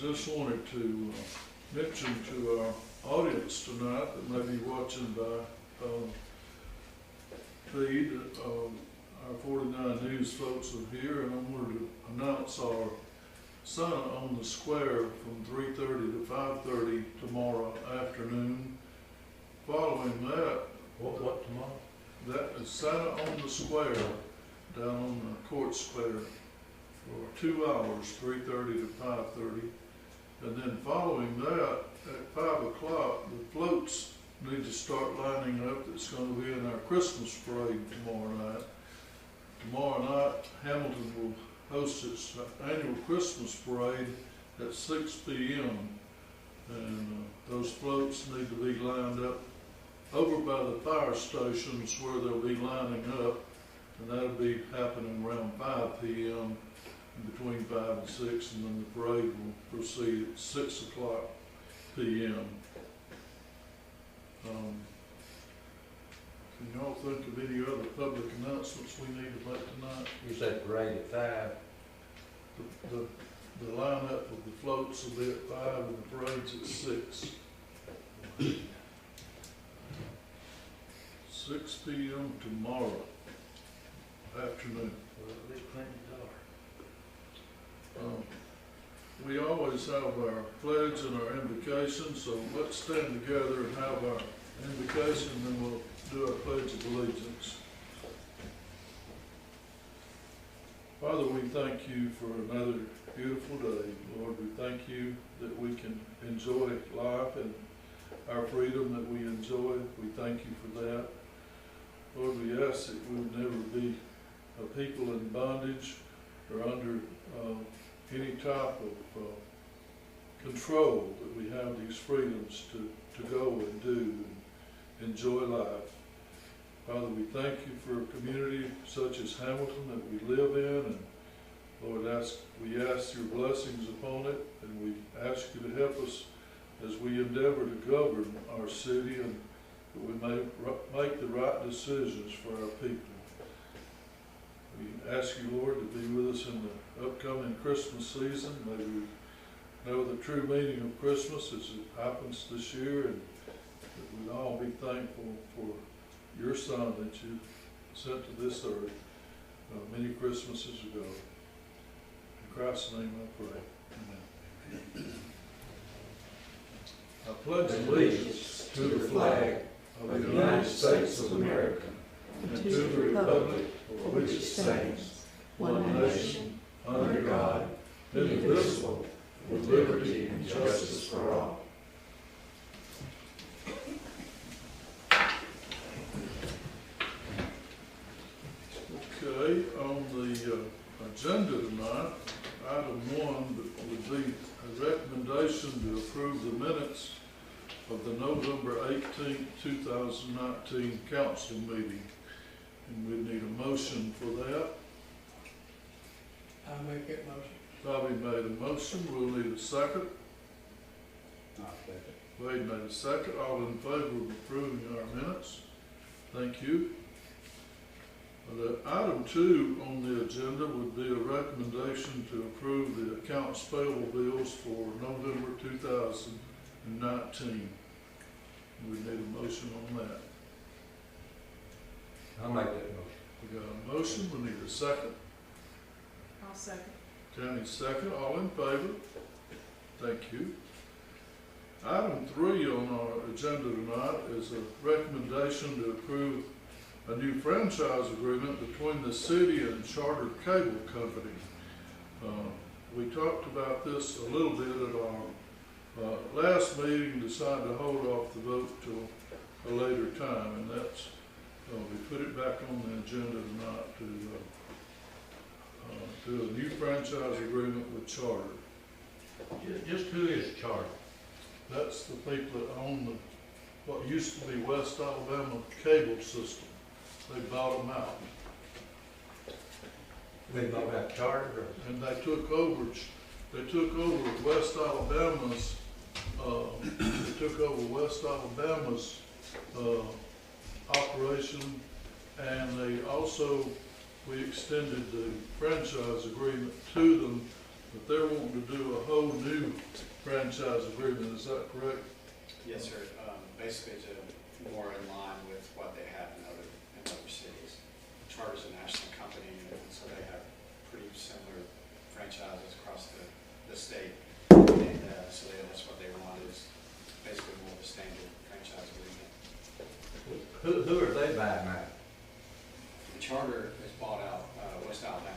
just wanted to mention to our audience tonight that may be watching by feed, our 49 News folks are here, and I wanted to announce our Santa on the Square from 3:30 to 5:30 tomorrow afternoon. Following that, What tomorrow? that is Santa on the Square down on the Court Square for 2 hours, 3:30 to 5:30. And then following that, at 5 o'clock, the floats need to start lining up. It's going to be in our Christmas parade tomorrow night. Tomorrow night, Hamilton will host its annual Christmas parade at 6 p.m. And those floats need to be lined up over by the fire stations where they'll be lining up, and that'll be happening around 5 p.m. between 5 and 6, and then the parade will proceed at 6 o'clock p.m. Can y'all think of any other public announcements we need to make tonight? You said parade at 5. The lineup of the floats will be at 5 and the parade's at 6. 6 p.m. tomorrow afternoon. Well, it'll be plenty dark. We always have our pledge and our invocation, so let's stand together and have our invocation, and then we'll do our pledge of allegiance. Father, we thank you for another beautiful day. Lord, we thank you that we can enjoy life and our freedom that we enjoy. We thank you for that. Lord, we ask that we would never be a people in bondage or under any type of control, that we have these freedoms to go and do and enjoy life. Father, we thank you for a community such as Hamilton that we live in, and Lord, we ask your blessings upon it, and we ask you to help us as we endeavor to govern our city, and that we may make the right decisions for our people. We ask you, Lord, to be with us in the upcoming Christmas season. May we know the true meaning of Christmas as it happens this year, and that we'd all be thankful for your Son that you sent to this earth many Christmases ago. In Christ's name I pray. Amen. I pledge allegiance to the flag of the United States of America and to the republic for which it stands, one nation, under God, indivisible, with liberty and justice for all. Okay, on the agenda tonight, item 1 would be a recommendation to approve the minutes of the November 18th, 2019 council meeting. And we need a motion for that. I'll make that motion. Bobby made a motion. We'll need a second. I'll second. Wade made a second. All in favor of approving our minutes? Thank you. Item 2 on the agenda would be a recommendation to approve the accounts payable bills for November 2019. We need a motion on that. I'll make that motion. We got a motion. We need a second. I'll second. Tammy second. All in favor? Thank you. Item 3 on our agenda tonight is a recommendation to approve a new franchise agreement between the city and Charter Cable Company. We talked about this a little bit at our last meeting, decided to hold off the vote till a later time, and that's we put it back on the agenda tonight to do a new franchise agreement with Charter. Just who is Charter? That's the people that own what used to be West Alabama Cable System. They bought them out. They bought out Charter? And they took over West Alabama's, operation, and we extended the franchise agreement to them but they're wanting to do a whole new franchise agreement, is that correct? Yes, sir. Basically to more in line with what they have in other cities. Charter's a national company, and so they have pretty similar franchises across the state. And so that's what they want, is basically more of a standard franchise agreement. Who are they buying out? Charter has bought out West Alabama.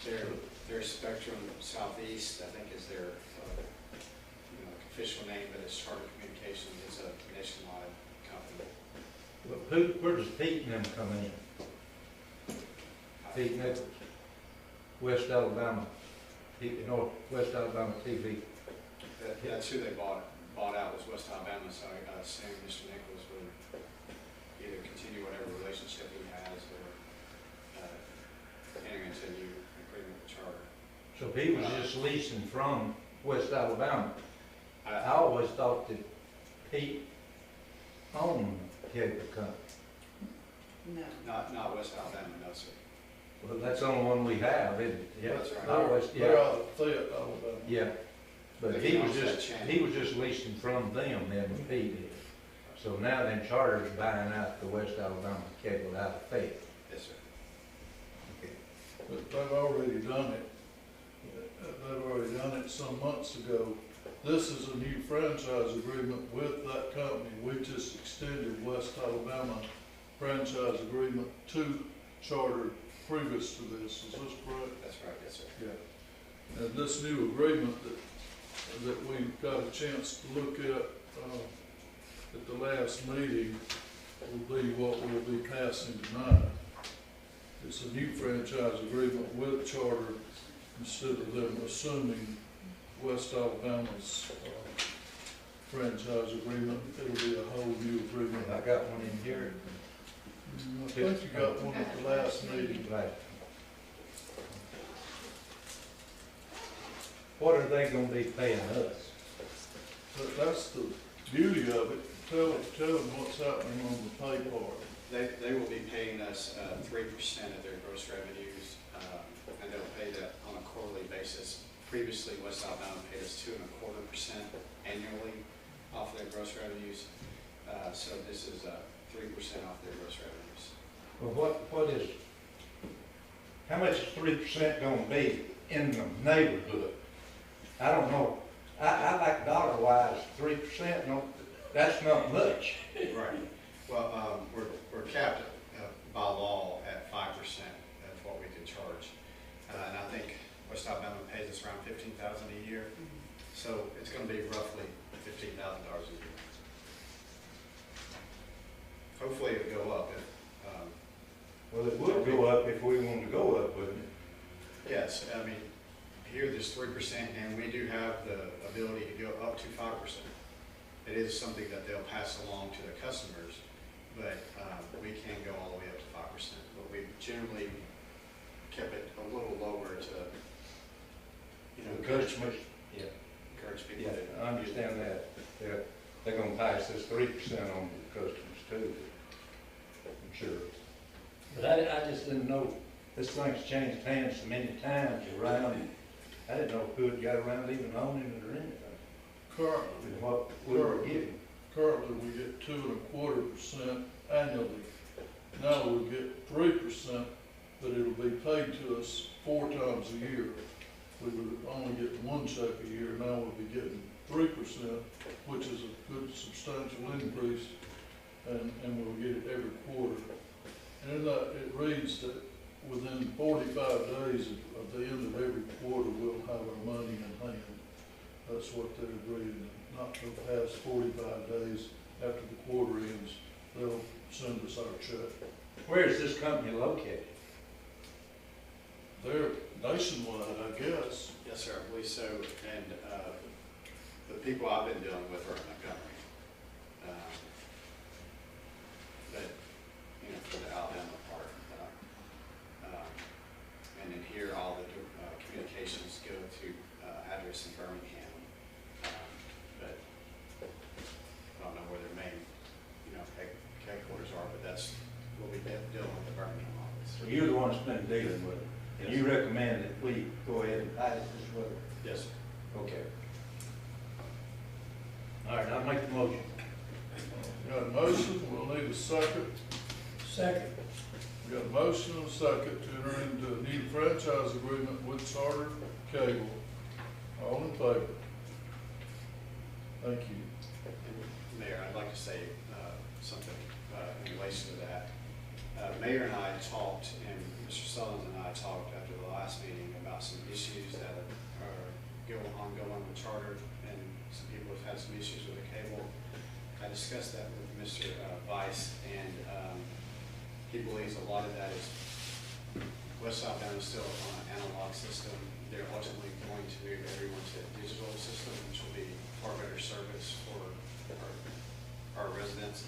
Their Spectrum Southeast, I think, is their official name, but it's Charter Communications. It's a nationwide company. Where does Pete and them come in? Pete Nichols, West Alabama, West Alabama TV. That's who they bought out, was West Alabama. So I assume Mr. Nichols would either continue whatever relationship he has or entering into a new agreement with Charter. So he was just leasing from West Alabama. I I, always thought that Pete owned cable company. No. not West Alabama, no, sir. Well, that's the only one we have, isn't it? Yeah. That's right. I always, They're yeah, out of Fayette, Alabama. yeah. But They he can was also just, change. he was just leasing from them, then when Pete did. So now then Charter's buying out the West Alabama cable out of Fayette. Yes, sir. But they've already done it. They've already done it some months ago. This is a new franchise agreement with that company. We just extended West Alabama franchise agreement to Charter previous to this. Is this correct? That's right, yes, sir. Yeah. And this new agreement that we got a chance to look at the last meeting will be what we'll be passing tonight. It's a new franchise agreement with Charter instead of them assuming West Alabama's franchise agreement. It'll be a whole new agreement. I got one in here. I think you got one at the last meeting. Right. What are they gonna be paying us? But that's the beauty of it. Tell them what's happening on the pay part. They will be paying us 3% of their gross revenues, and they'll pay that on a quarterly basis. Previously, West Alabama paid us 2.25% annually off their gross revenues. So this is 3% off their gross revenues. Well, what is, how much is 3% gonna be in the neighborhood? I don't know. I like dollar wise, 3%, no, that's not much. Right. Well, we're capped by law at 5%. That's what we can charge. And I think West Alabama pays us around $15,000 a year. So it's going to be roughly $15,000 a year. Hopefully it'll go up. Well, it would go up if we wanted to go up, wouldn't it? Yes, I mean, here there's 3%, and we do have the ability to go up to 5%. It is something that they'll pass along to the customers, but we can go all the way up to 5%. But we generally kept it a little lower to, encourage Customers, yeah, people yeah, to. I understand that. They're gonna pass this 3% on to the customers too, I'm sure. But I just didn't know, this thing's changed hands so many times around. I didn't know who had got around even owning it or anything. Currently, And what we were getting. currently we get 2.25% annually. Now we get 3%, but it'll be paid to us 4 times a year. We would only get 1 check a year. Now we'll be getting 3%, which is a good substantial increase, and we'll get it every quarter. And it reads that within 45 days of the end of every quarter, we'll have our money in hand. That's what they're agreeing, not to pass 45 days after the quarter ends. They'll send us our check. Where is this company located? They're nationwide, I guess. Yes, sir, I believe so. And the people I've been dealing with are in Montgomery. But, for the Alabama part. And in here, all the communications go to address in Birmingham. But I don't know where their main, headquarters are, but that's what we've been dealing with the Birmingham office. So you're the one that's been dealing with it, and you recommend that we go ahead and pass this with her? Yes, sir. Okay. All right, I'll make the motion. Got a motion, we'll need a second. Second. We got a motion and a second to enter into a new franchise agreement with Charter Cable. All in favor? Thank you. And Mayor, I'd like to say something in relation to that. Mayor and I talked, and Mr. Sullins and I talked after the last meeting about some issues that are ongoing with Charter, and some people have had some issues with the cable. I discussed that with Mr. Weiss, and he believes a lot of that is West Alabama is still on an analog system. They're ultimately going to move everyone to a digital system, which will be far better service for our residents.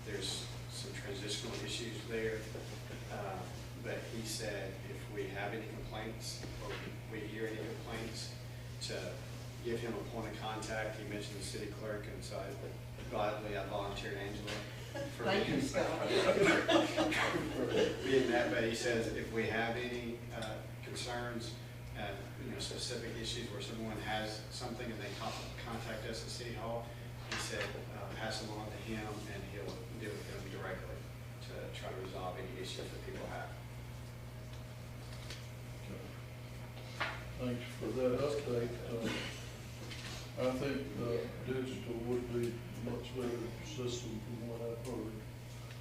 There's some transitional issues there, but he said if we have any complaints or we hear any complaints, to give him a point of contact. He mentioned the city clerk, and so I volunteered Angela for Thank you, Scott. for being that. But he says if we have any concerns, specific issues where someone has something and they contact us at City Hall, he said pass them on to him and he'll deal with them directly to try to resolve any issues that people have. Thanks for that update. I think digital would be a much better system from what I've heard.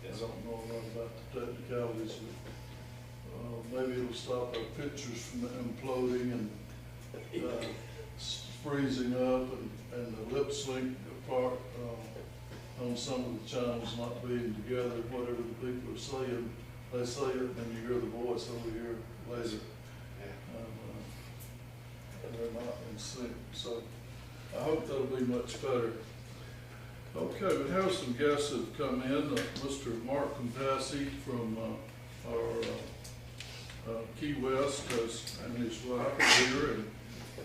I don't know a lot about the technicalities. Maybe it'll stop our pictures from imploding and freezing up and the lip sync part on some of the chimes not being together. Whatever the people are saying, they say it and you hear the voice over here later. They're not in sync, so I hope that'll be much better. Okay, we have some guests that have come in. Mr. Mark Compassi from our Key West and his wife are here, and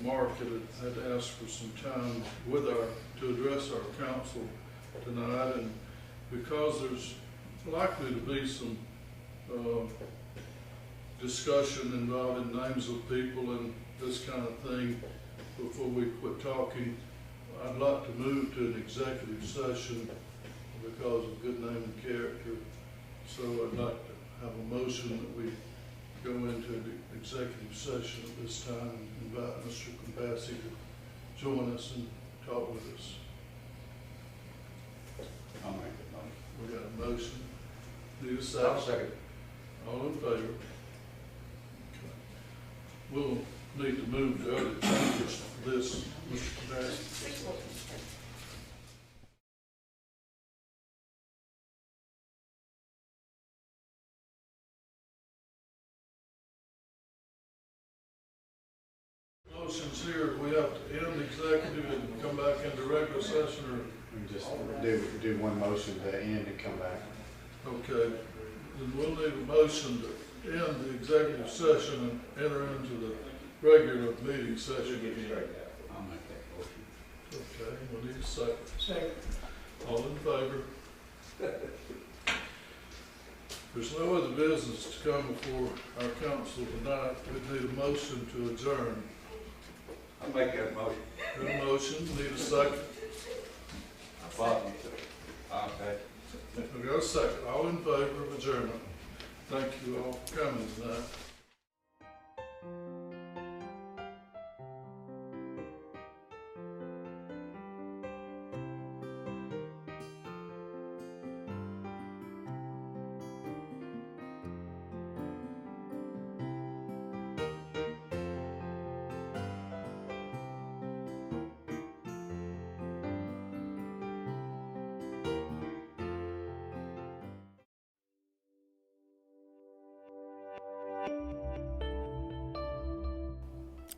Mark had asked for some time to address our council tonight, and because there's likely to be some discussion involving names of people and this kind of thing, before we quit talking, I'd like to move to an executive session because of good name and character. So I'd like to have a motion that we go into the executive session at this time and invite Mr. Compassi to join us and talk with us. I'll make the motion. We got a motion. Need a second? I'll second. All in favor? Okay. We'll need to move to other changes for this, Mr. Compassi. Motion's here. We have to end executive and come back into regular session, or? We just do one motion to end and come back. Okay, then we'll need a motion to end the executive session and enter into the regular meeting session again. I'll make that motion. Okay, we'll need a second. Second. All in favor? There's no other business to come before our council tonight. We need a motion to adjourn. I'll make that motion. Got a motion, need a second. Okay. We got a second. All in favor of adjournment? Thank you all for coming tonight.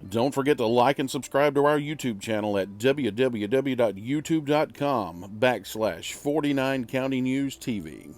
Don't forget to like and subscribe to our YouTube channel at www.youtube.com/49 County News TV.